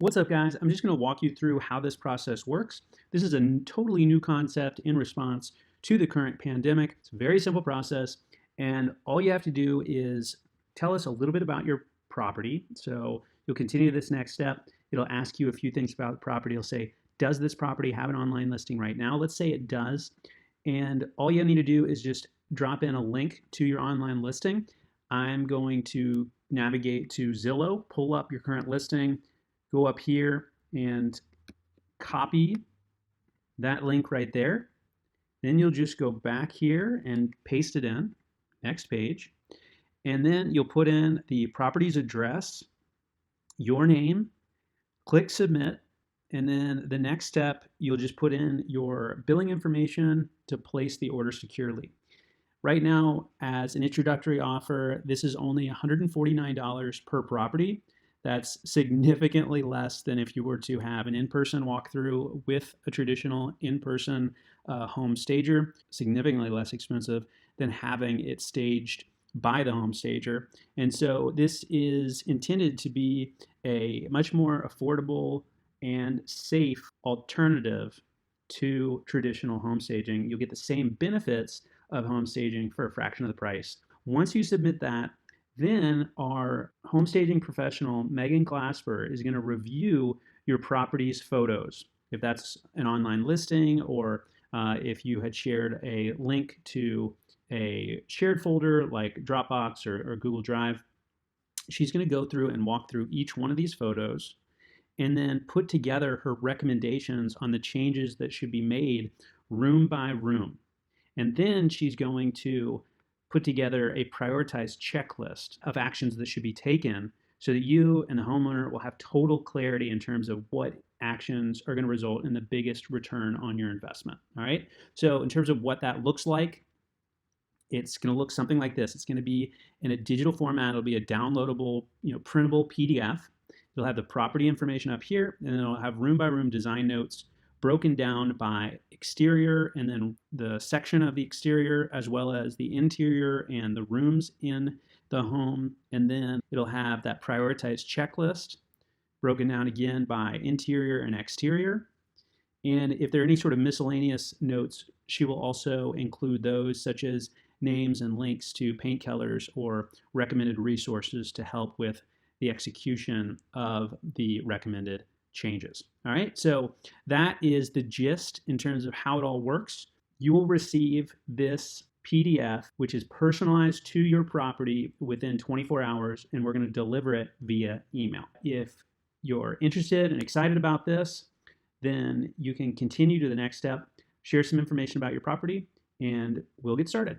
What's up, guys? I'm just going to walk you through how this process works. This is a totally new concept in response to the current pandemic. It's a very simple process, and all you have to do is tell us a little bit about your property. So you'll continue this next step. It'll ask you a few things about the property. It'll say, does this property have an online listing right now? Let's say it does. And all you need to do is just drop in a link to your online listing. I'm going to navigate to Zillow, pull up your current listing, go up here and copy that link right there. Then you'll just go back here and paste it in, next page. And then you'll put in the property's address, your name, click submit, and then the next step, you'll just put in your billing information to place the order securely. Right now, as an introductory offer, this is only $149 per property. That's significantly less than if you were to have an in-person walkthrough with a traditional in-person home stager, significantly less expensive than having it staged by the home stager. And so this is intended to be a much more affordable and safe alternative to traditional home staging. You'll get the same benefits of home staging for a fraction of the price. Once you submit that, then our home staging professional, Megan Glasper, is going to review your property's photos. If that's an online listing or if you had shared a link to a shared folder like Dropbox or Google Drive, she's going to go through and walk through each one of these photos and then put together her recommendations on the changes that should be made room by room. And then she's going to put together a prioritized checklist of actions that should be taken so that you and the homeowner will have total clarity in terms of what actions are going to result in the biggest return on your investment. All right. So in terms of what that looks like, it's going to look something like this. It's going to be in a digital format. It'll be a downloadable, printable PDF. It'll have the property information up here, and it'll have room by room design notes broken down by exterior and then the section of the exterior as well as the interior and the rooms in the home. And then it'll have that prioritized checklist broken down again by interior and exterior. And if there are any sort of miscellaneous notes, she will also include those, such as names and links to paint colors or recommended resources to help with the execution of the recommended changes. All right, so that is the gist in terms of how it all works. You will receive this PDF, which is personalized to your property within 24 hours, and we're going to deliver it via email. If you're interested and excited about this, then you can continue to the next step, share some information about your property, and we'll get started.